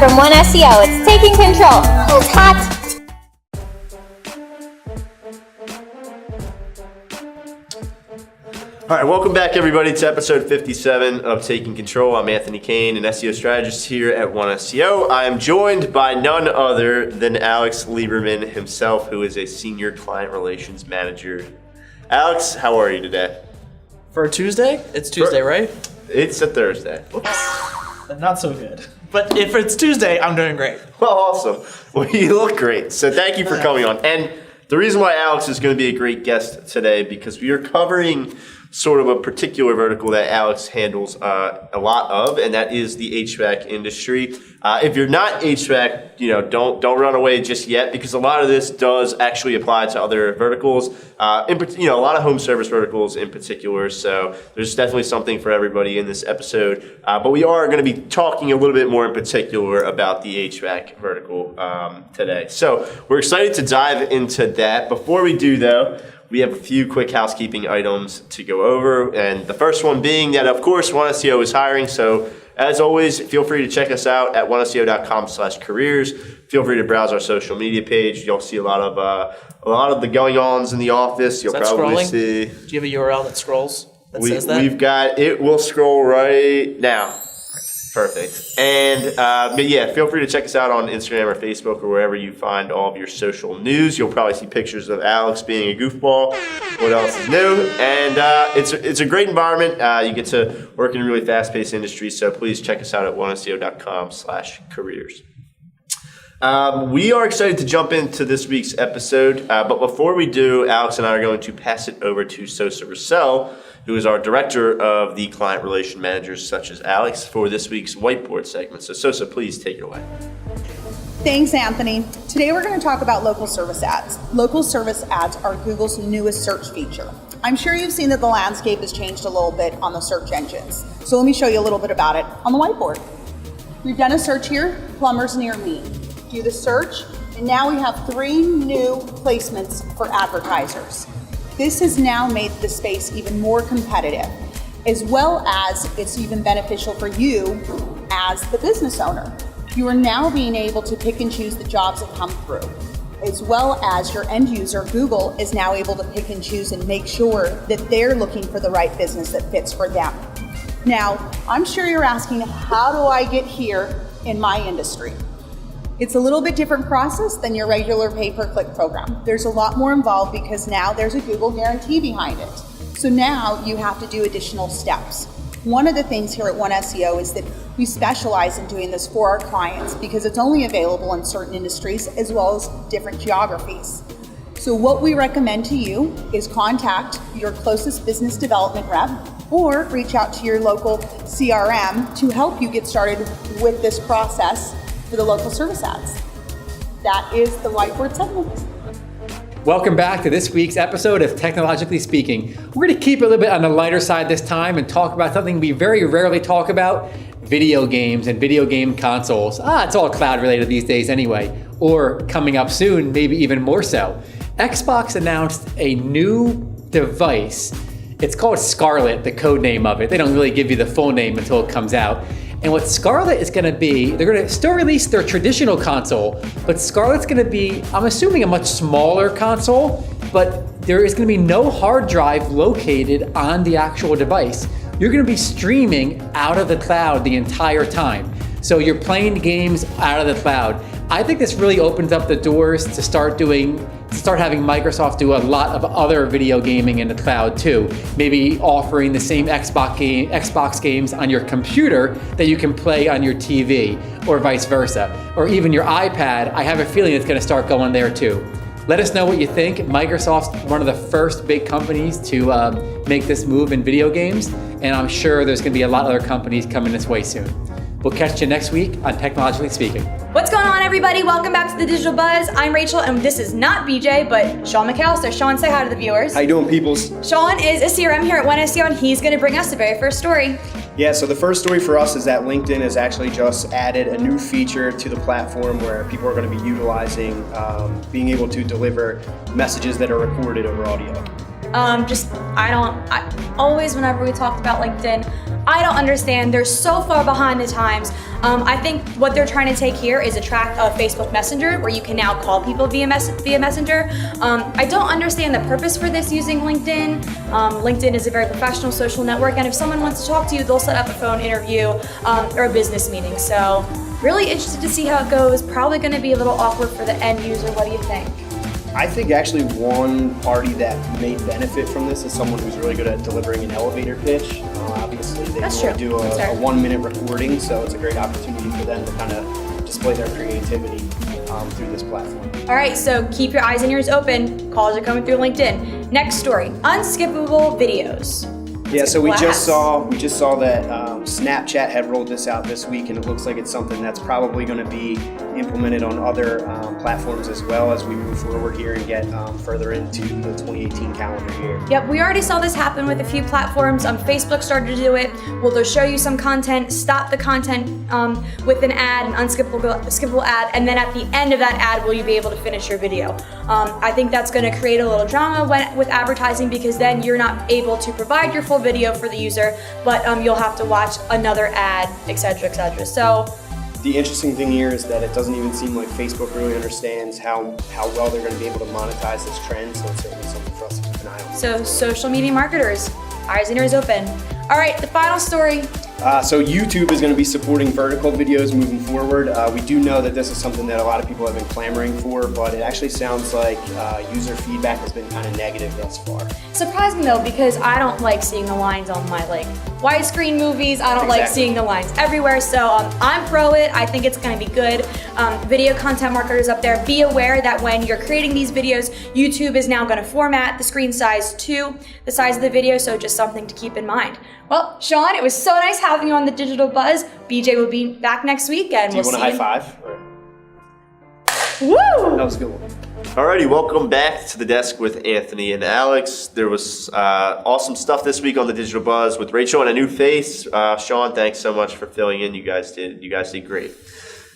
from One SEO. It's taking control. It's hot. All right, welcome back everybody to episode 57 of Taking Control. I'm Anthony Kane, an SEO strategist here at One SEO. I am joined by none other than Alex Lieberman himself, who is a senior client relations manager. Alex, how are you today? For a Tuesday? It's Tuesday, right? It's a Thursday. Not so good. But if it's Tuesday, I'm doing great. Well, awesome. Well, you look great. So thank you for coming on. And the reason why Alex is going to be a great guest today, because we are covering sort of a particular vertical that Alex handles a lot of, and that is the HVAC industry. If you're not HVAC, don't run away just yet, because a lot of this does actually apply to other verticals. A lot of home service verticals in particular. So there's definitely something for everybody in this episode. But we are going to be talking a little bit more in particular about the HVAC vertical today. So we're excited to dive into that. Before we do, though, we have a few quick housekeeping items to go over, and the first one being that, of course, One SEO is hiring. So, as always, feel free to check us out at oneseo.com/careers. Feel free to browse our social media page. You'll see a lot of the going-ons in the office. You'll probably scrolling? see. Do you have a URL that scrolls that says that? We've got it. Will scroll right now. Perfect. And feel free to check us out on Instagram or Facebook or wherever you find all of your social news. You'll probably see pictures of Alex being a goofball. What else is new? And it's a great environment. You get to work in a really fast-paced industry, so please check us out at oneseo.com/careers. We are excited to jump into this week's episode, but before we do, Alex and I are going to pass it over to Sosa Rossell, who is our director of the client relation managers, such as Alex, for this week's whiteboard segment. So Sosa, please take it away. Thanks, Anthony. Today we're going to talk about local service ads. Local service ads are Google's newest search feature. I'm sure you've seen that the landscape has changed a little bit on the search engines. So let me show you a little bit about it on the whiteboard. We've done a search here, plumbers near me. Do the search, and now we have 3 new placements for advertisers. This has now made the space even more competitive, as well as it's even beneficial for you as the business owner. You are now being able to pick and choose the jobs that come through, as well as your end user, Google, is now able to pick and choose and make sure that they're looking for the right business that fits for them. Now, I'm sure you're asking, how do I get here in my industry? It's a little bit different process than your regular pay-per-click program. There's a lot more involved because now there's a Google guarantee behind it. So now you have to do additional steps. One of the things here at One SEO is that we specialize in doing this for our clients because it's only available in certain industries as well as different geographies. So what we recommend to you is contact your closest business development rep or reach out to your local CRM to help you get started with this process for the local service ads. That is the whiteboard segment. Welcome back to this week's episode of Technologically Speaking. We're going to keep it a little bit on the lighter side this time and talk about something we very rarely talk about, video games and video game consoles. It's all cloud related these days anyway, or coming up soon, maybe even more so. Xbox announced a new device. It's called Scarlett, the code name of it. They don't really give you the full name until it comes out. And what Scarlett is going to be, they're going to still release their traditional console, but Scarlett's going to be, I'm assuming, a much smaller console, but there is going to be no hard drive located on the actual device. You're going to be streaming out of the cloud the entire time. So you're playing games out of the cloud. I think this really opens up the doors to start having Microsoft do a lot of other video gaming in the cloud too. Maybe offering the same Xbox games on your computer that you can play on your TV, or vice versa. Or even your iPad. I have a feeling it's going to start going there too. Let us know what you think. Microsoft's one of the first big companies to make this move in video games, and I'm sure there's going to be a lot of other companies coming this way soon. We'll catch you next week on Technologically Speaking. What's going on, everybody? Welcome back to the Digital Buzz. I'm Rachel, and this is not BJ, but Sean McAllister. Sean, say hi to the viewers. How you doing, peoples? Sean is a CRM here at One SEO, and he's going to bring us the very first story. Yeah, so the first story for us is that LinkedIn has actually just added a new feature to the platform where people are going to be utilizing being able to deliver messages that are recorded over audio. Always whenever we talked about LinkedIn, I don't understand. They're so far behind the times. I think what they're trying to take here is attract a Facebook Messenger where you can now call people via Messenger. I don't understand the purpose for this using LinkedIn. LinkedIn is a very professional social network, and if someone wants to talk to you, they'll set up a phone interview or a business meeting. So really interested to see how it goes. Probably going to be a little awkward for the end user. What do you think? I think actually one party that may benefit from this is someone who's really good at delivering an elevator pitch. Obviously, they That's can true. do That's fair. a 1-minute recording, so it's a great opportunity for them to kind of display their creativity through this platform. All right, so keep your eyes and ears open. Calls are coming through LinkedIn. Next story, unskippable videos. Yeah, so we Blast. just saw that Snapchat had rolled this out this week, and it looks like it's something that's probably going to be implemented on other platforms as well as we move forward here and get further into the 2018 calendar year. Yep, we already saw this happen with a few platforms. Facebook started to do it. Well, they'll show you some content, stop the content with an ad, an unskippable ad, and then at the end of that ad, will you be able to finish your video? I think that's going to create a little drama with advertising, because then you're not able to provide your full video for the user, but you'll have to watch another ad, etc., etc. So The interesting thing here is that it doesn't even seem like Facebook really understands how well they're going to be able to monetize this trend, so it's certainly something for us to keep an eye on. So social media marketers, eyes and ears open. All right, the final story. So YouTube is going to be supporting vertical videos moving forward. We do know that this is something that a lot of people have been clamoring for, but it actually sounds like user feedback has been kind of negative thus far. Surprising though, because I don't like seeing the lines on my widescreen movies. I don't like Exactly. seeing the lines everywhere. So I'm pro it. I think it's going to be good. Video content marketers up there, be aware that when you're creating these videos, YouTube is now going to format the screen size to the size of the video. So just something to keep in mind. Well, Sean, it was so nice having you on the Digital Buzz. BJ will be back next week, and Do you we'll want see a high five? Woo! That was a good one. Alrighty, welcome back to the desk with Anthony and Alex. There was awesome stuff this week on the Digital Buzz with Rachel and a new face. Sean, thanks so much for filling in. You guys did great.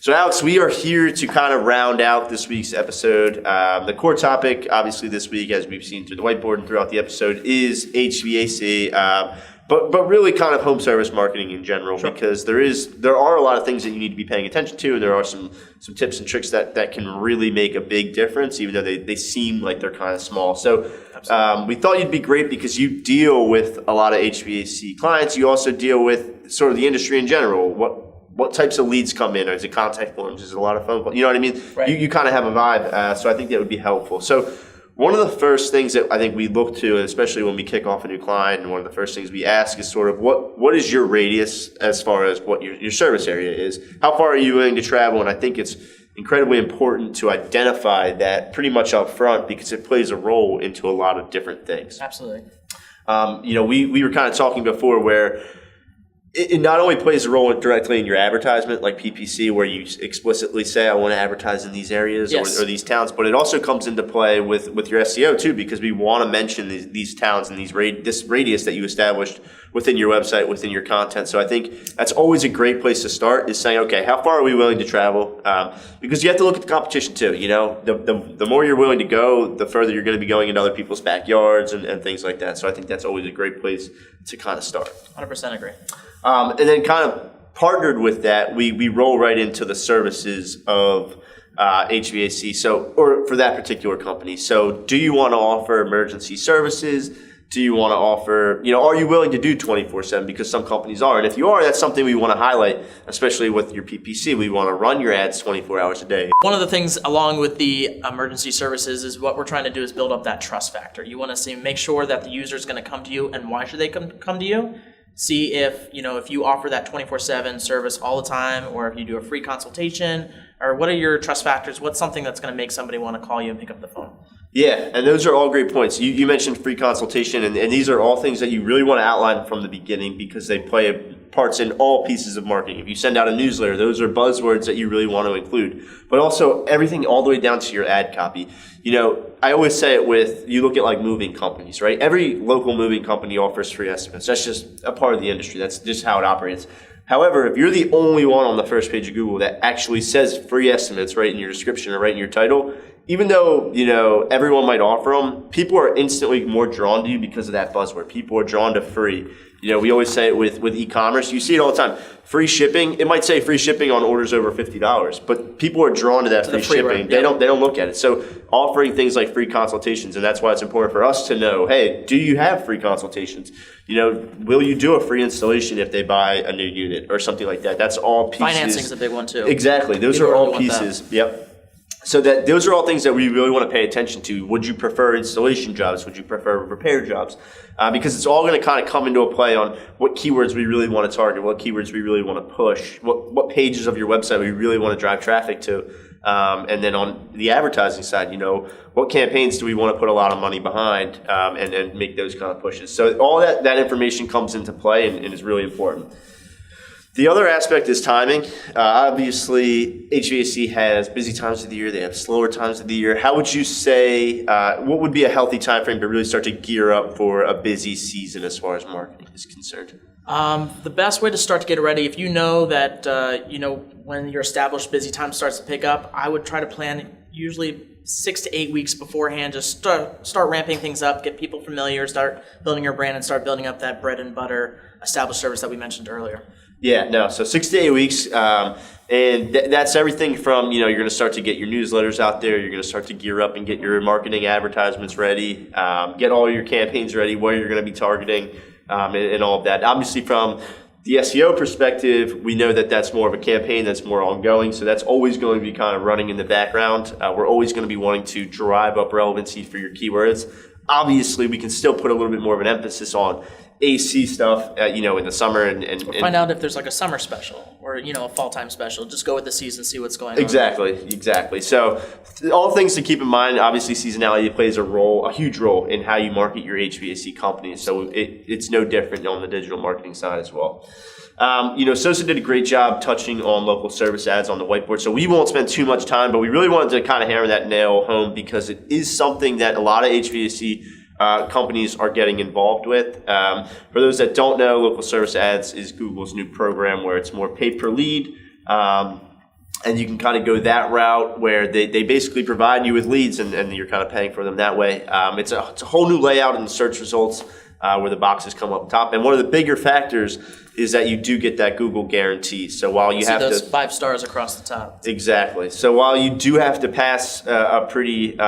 So Alex, we are here to kind of round out this week's episode. The core topic, obviously this week, as we've seen through the whiteboard and throughout the episode, is HVAC. But really kind of home service marketing in general, because there are a lot of things that you need to be paying attention to, and there are some tips and tricks that can really make a big difference, even though they seem like they're kind of small. So we thought you'd be great because you deal with a lot of HVAC clients. You also deal with sort of the industry in general. What types of leads come in? Is it contact forms? Is it a lot of phone calls? You know what I mean? Right. You kind of have a vibe, so I think that would be helpful. So one of the first things that I think we look to, especially when we kick off a new client, and one of the first things we ask is sort of what is your radius as far as what your service area is? How far are you willing to travel? And I think it's incredibly important to identify that pretty much up front, because it plays a role into a lot of different things. Absolutely. We were kind of talking before where it not only plays a role directly in your advertisement, like PPC, where you explicitly say, I want to advertise in these areas Yes. or these towns, but it also comes into play with your SEO too, because we want to mention these towns and this radius that you established within your website, within your content. So I think that's always a great place to start, is saying, okay, how far are we willing to travel? Because you have to look at the competition too. You know, the more you're willing to go, the further you're going to be going into other people's backyards and things like that. So I think that's always a great place to kind of start. 100% agree. And then kind of partnered with that, we roll right into the services of HVAC, or for that particular company. So do you want to offer emergency services? Do you want to offer, are you willing to do 24/7? Because some companies are. And if you are, that's something we want to highlight, especially with your PPC. We want to run your ads 24 hours a day. One of the things along with the emergency services is what we're trying to do is build up that trust factor. You want to make sure that the user is going to come to you, and why should they come to you? See if you offer that 24/7 service all the time, or if you do a free consultation, or what are your trust factors? What's something that's going to make somebody want to call you and pick up the phone? Yeah, and those are all great points. You mentioned free consultation, and these are all things that you really want to outline from the beginning, because they play parts in all pieces of marketing. If you send out a newsletter, those are buzzwords that you really want to include. But also everything all the way down to your ad copy. I always say it you look at like moving companies, right? Every local moving company offers free estimates. That's just a part of the industry. That's just how it operates. However, if you're the only one on the first page of Google that actually says free estimates right in your description or right in your title, even though, everyone might offer them, people are instantly more drawn to you because of that buzzword. People are drawn to free. We always say it with e-commerce. You see it all the time. Free shipping. It might say free shipping on orders over $50, but people are drawn to that free shipping. They don't look at it. So offering things like free consultations, and that's why it's important for us to know, hey, do you have free consultations? Will you do a free installation if they buy a new unit or something like that? That's all pieces. Financing's a big one too. Exactly. Those are all pieces. Yep. So those are all things that we really want to pay attention to. Would you prefer installation jobs? Would you prefer repair jobs? Because it's all going to kind of come into a play on what keywords we really want to target, what keywords we really want to push, what pages of your website we really want to drive traffic to. And then on the advertising side, what campaigns do we want to put a lot of money behind and make those kind of pushes. So all that information comes into play and is really important. The other aspect is timing. Obviously, HVAC has busy times of the year. They have slower times of the year. How would you say, what would be a healthy time frame to really start to gear up for a busy season as far as marketing is concerned? The best way to start to get ready, if you know that, when your established busy time starts to pick up, I would try to plan usually 6 to 8 weeks beforehand. Just start ramping things up, get people familiar, start building your brand, and start building up that bread and butter established service that we mentioned earlier. Yeah, no. So 6 to 8 weeks, and that's everything from, you're going to start to get your newsletters out there. You're going to start to gear up and get your marketing advertisements ready, get all your campaigns ready, where you're going to be targeting, and all of that. Obviously, from the SEO perspective, we know that that's more of a campaign that's more ongoing. So that's always going to be kind of running in the background. We're always going to be wanting to drive up relevancy for your keywords. Obviously, we can still put a little bit more of an emphasis on AC stuff, in the summer and find out if there's like a summer special or, a fall time special. Just go with the season, see what's going on. Exactly. So all things to keep in mind, obviously seasonality plays a huge role in how you market your HVAC company. So it's no different on the digital marketing side as well. Sosa did a great job touching on local service ads on the whiteboard. So we won't spend too much time, but we really wanted to kind of hammer that nail home because it is something that a lot of HVAC companies are getting involved with. For those that don't know, local service ads is Google's new program where it's more pay per lead. And you can kind of go that route where they basically provide you with leads and you're kind of paying for them that way. It's a whole new layout in the search results where the boxes come up top. And one of the bigger factors is that you do get that Google guarantee. So while you have those to 5 stars across the top. Exactly. So while you do have to pass a pretty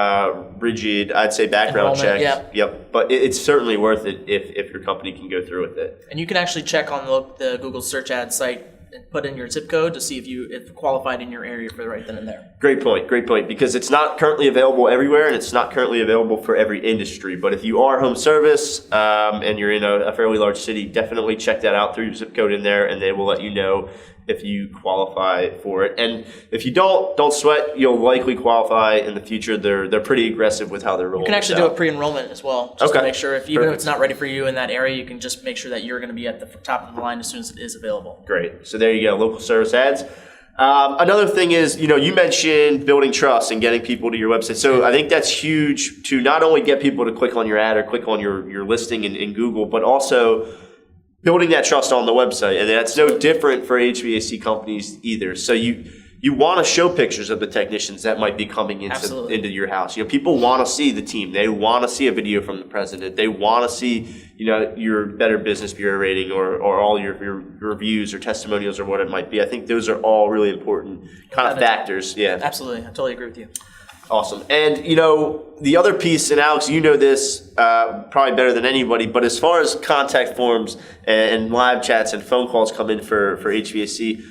rigid, I'd say, background check. Yep. But it's certainly worth it if your company can go through with it. And you can actually check on the Google search ad site and put in your zip code to see if qualified in your area for the right then and there. Great point. Because it's not currently available everywhere and it's not currently available for every industry. But if you are home service and you're in a fairly large city, definitely check that out through your zip code in there and they will let you know if you qualify for it. And if you don't sweat, you'll likely qualify in the future. They're pretty aggressive with how they're rolling. You can actually do a pre-enrollment as well, just to make sure if it's not ready for you in that area, you can just make sure that you're going to be at the top of the line as soon as it is available. Great. So there you go, local service ads. Another thing is, you mentioned building trust and getting people to your website. So I think that's huge to not only get people to click on your ad or click on your listing in Google, but also building that trust on the website. And that's no different for HVAC companies either. So you want to show pictures of the technicians that might be coming into your house. People want to see the team. They want to see a video from the president. They want to see, your Better Business Bureau rating or all your reviews or testimonials or what it might be. I think those are all really important kind of factors. Yeah. Absolutely. I totally agree with you. Awesome. And, the other piece, and Alex, this probably better than anybody, but as far as contact forms and live chats and phone calls come in for HVAC,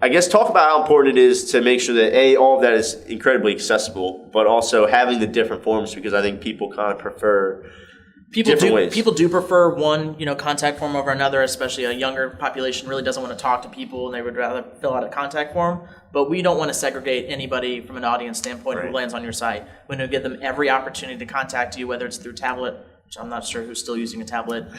I guess talk about how important it is to make sure that, all of that is incredibly accessible, but also having the different forms because I think people kind of prefer different ways. People do prefer one, contact form over another, especially a younger population really doesn't want to talk to people and they would rather fill out a contact form. But we don't want to segregate anybody from an audience standpoint who lands on your site. We want to give them every opportunity to contact you, whether it's through tablet, which I'm not sure who's still using a tablet,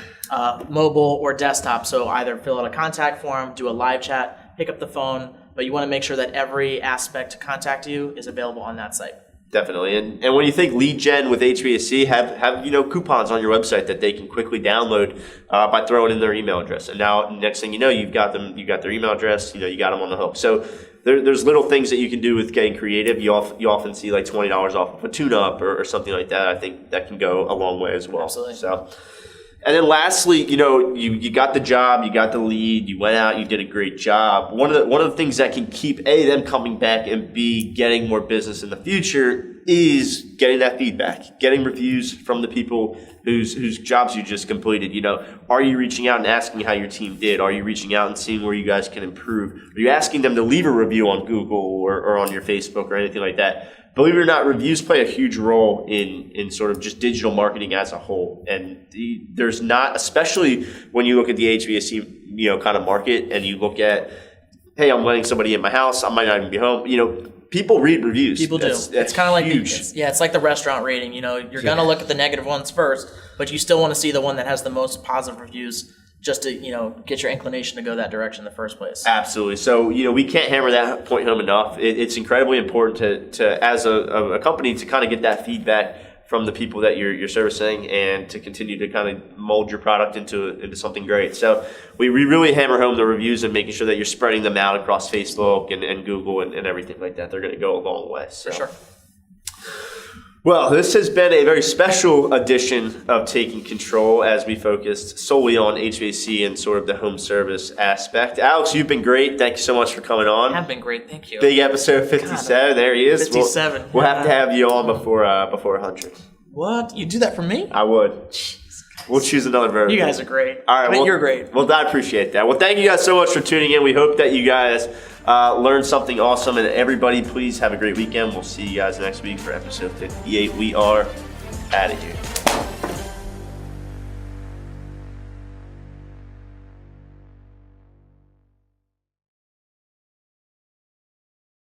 mobile or desktop. So either fill out a contact form, do a live chat, pick up the phone, but you want to make sure that every aspect to contact you is available on that site. Definitely. And when you think lead gen with HVAC, have coupons on your website that they can quickly download by throwing in their email address. And now next thing you know, you've got their email address, you got them on the hook. So there's little things that you can do with getting creative. You often see like $20 off of a tune-up or something like that. I think that can go a long way as well. Absolutely. So, and then lastly, you got the job, you got the lead, you went out, you did a great job. One of the things that can keep them coming back and B, getting more business in the future is getting that feedback, getting reviews from the people whose jobs you just completed. Are you reaching out and asking how your team did? Are you reaching out and seeing where you guys can improve? Are you asking them to leave a review on Google or on your Facebook or anything like that? Believe it or not, reviews play a huge role in sort of just digital marketing as a whole. And there's not, especially when you look at the HVAC kind of market and you look at, hey, I'm letting somebody in my house, I might not even be home. People read reviews. People do. It's kind of like huge. it's like the restaurant rating. You're gonna look at the negative ones first, but you still want to see the one that has the most positive reviews, just to get your inclination to go that direction in the first place. Absolutely. So we can't hammer that point home enough. It's incredibly important to as a company to kind of get that feedback from the people that you're servicing and to continue to kind of mold your product into something great. So we really hammer home the reviews and making sure that you're spreading them out across Facebook and Google and everything like that. They're going to go a long way. So. For sure. Well, this has been a very special edition of Taking Control as we focused solely on HVAC and sort of the home service aspect. Alex, you've been great. Thank you so much for coming on. Have been great. Thank you. Big episode 57. There he is. 57. We'll have to have you on before 100. What? You do that for me? I would. We'll choose another vertical. You guys are great. All right. You're great. Well, I appreciate that. Well, thank you guys so much for tuning in. We hope that you guys learned something awesome. And everybody, please have a great weekend. We'll see you guys next week for episode 58. We are out of here.